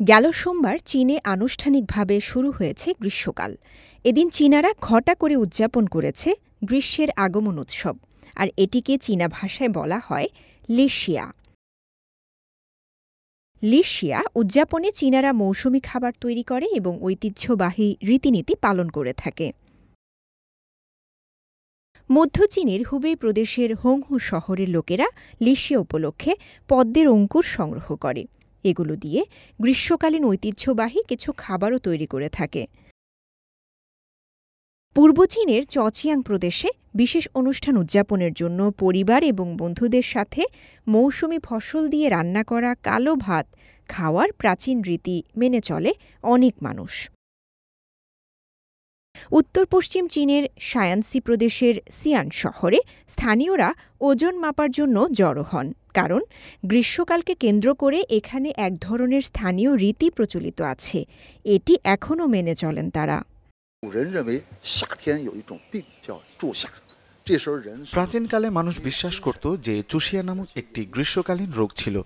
গেল সোমবার চীনে আনুষ্ঠানিকভাবে শুরু হয়েছে গ্রীষ্মকাল। এদিন চীনারা ঘটা করে উদযাপন করেছে গ্রীষ্মের আগমন উৎসব, আর এটিকে চীনা ভাষায় বলা হয় লিশিয়া। লিশিয়া উদযাপনে চীনারা মৌসুমি খাবার তৈরি করে এবং ঐতিহ্যবাহী রীতিনীতি পালন করে থাকে। মধ্য চীনের হুবেই প্রদেশের হোংহু শহরের লোকেরা লিশিয়া উপলক্ষে পদ্মের অঙ্কুর সংগ্রহ করে। এগুলো দিয়ে গ্রীষ্মকালীন ঐতিহ্যবাহী কিছু খাবারও তৈরি করে থাকে। পূর্ব চীনের চচিয়াং প্রদেশে বিশেষ অনুষ্ঠান উদযাপনের জন্য পরিবার এবং বন্ধুদের সাথে মৌসুমি ফসল দিয়ে রান্না করা কালো ভাত খাওয়ার প্রাচীন রীতি মেনে চলে অনেক মানুষ। উত্তর পশ্চিম চীনের শায়ানসি প্রদেশের সিয়ান শহরে স্থানীয়রা ওজন মাপার জন্য জড়ো হন, কারণ গ্রীষ্মকালকে কেন্দ্র করে এখানে এক ধরনের স্থানীয় রীতি প্রচলিত আছে। এটি এখনও মেনে চলেন তারা। প্রাচীনকালে মানুষ বিশ্বাস করত যে চুশিয়া নামক একটি গ্রীষ্মকালীন রোগ ছিল,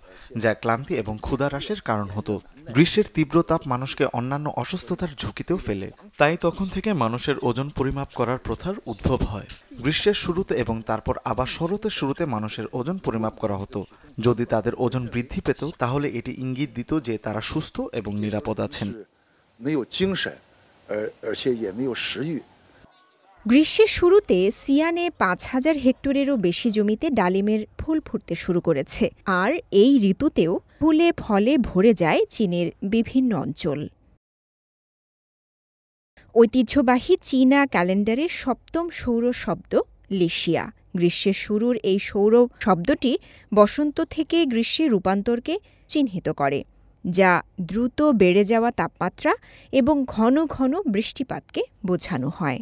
যা ক্লান্তি এবং ক্ষুধা হ্রাসের কারণ হতো। গ্রীষ্মের তীব্র তাপ মানুষকে অন্যান্য অসুস্থতার ঝুঁকিতেও ফেলে, তাই তখন থেকে মানুষের ওজন পরিমাপ করার প্রথার উদ্ভব হয়। গ্রীষ্মের শুরুতে এবং তারপর আবার শরতের শুরুতে মানুষের ওজন পরিমাপ করা হতো। যদি তাদের ওজন বৃদ্ধি পেত, তাহলে এটি ইঙ্গিত দিত যে তারা সুস্থ এবং নিরাপদ আছেন। গ্রীষ্মের শুরুতে সিয়ানে ৫,০০০ হেক্টরেরও বেশি জমিতে ডালিমের ফুল ফুটতে শুরু করেছে, আর এই ঋতুতেও ফুলে ফলে ভরে যায় চীনের বিভিন্ন অঞ্চল। ঐতিহ্যবাহী চীনা ক্যালেন্ডারের সপ্তম সৌর শব্দ লিশিয়া। গ্রীষ্মের শুরুর এই সৌর শব্দটি বসন্ত থেকে গ্রীষ্মের রূপান্তরকে চিহ্নিত করে, যা দ্রুত বেড়ে যাওয়া তাপমাত্রা এবং ঘন ঘন বৃষ্টিপাতকে বোঝানো হয়।